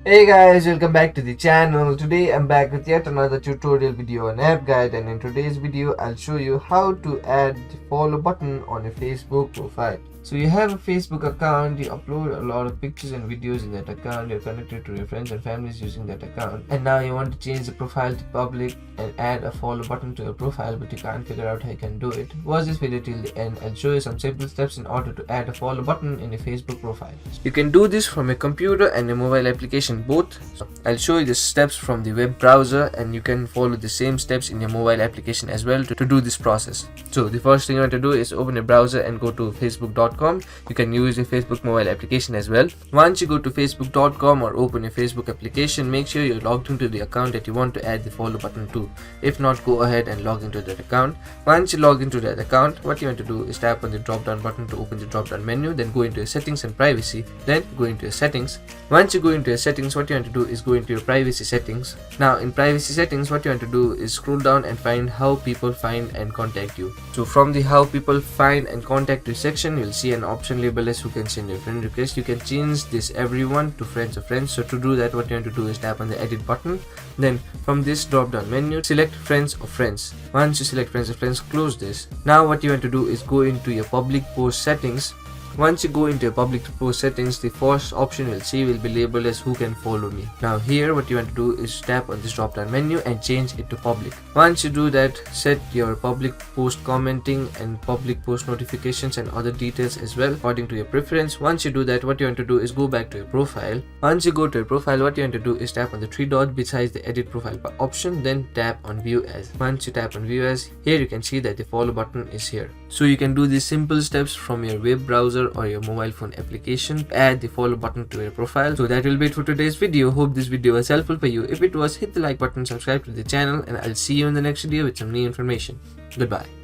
Hey guys, welcome back to the channel. Today I'm back with yet another tutorial video on app guide, and in today's video I'll show you how to add the follow button on your Facebook profile. So you have a Facebook account, you upload a lot of pictures and videos in that account, you're connected to your friends and families using that account, and now you want to change the profile to public and add a follow button to your profile, but you can't figure out how you can do it. Watch this video till the end. I'll show you some simple steps in order to add a follow button in your Facebook profile. You can do this from your computer and your mobile application both. So I'll show you the steps from the web browser, and you can follow the same steps in your mobile application as well to do this process. So the first thing you want to do is open your browser and go to facebook.com. You can use your Facebook mobile application as well. Once you go to facebook.com or open your Facebook application, make sure you're logged into the account that you want to add the follow button to. If not, go ahead and log into that account. Once you log into that account, what you want to do is tap on the drop down button to open the drop down menu, then go into your settings and privacy, then go into your settings. Once you go into your settings, what you want to do is go into your privacy settings. Now in privacy settings, what you want to do is scroll down and find how people find and contact you. So from the how people find and contact you section, you'll see an option labeled as who can send your friend request. You can change this everyone to friends of friends. So to do that, what you want to do is tap on the edit button, then from this drop down menu select friends of friends. Once you select friends of friends, close this. Now what you want to do is go into your public post settings. Once you go into your public post settings, the first option you'll see will be labeled as who can follow me. Now here what you want to do is tap on this drop down menu and change it to public. Once you do that, set your public post commenting and public post notifications and other details as well according to your preference. Once you do that, what you want to do is go back to your profile. Once you go to your profile, what you want to do is tap on the three dots besides the edit profile option, then tap on view as. Once you tap on view as, here you can see that the follow button is here. So you can do these simple steps from your web browser or your mobile phone application, add the follow button to your profile. So that will be it for today's video. Hope this video was helpful for you. If it was, hit the like button, subscribe to the channel, and I'll see you in the next video with some new information. Goodbye.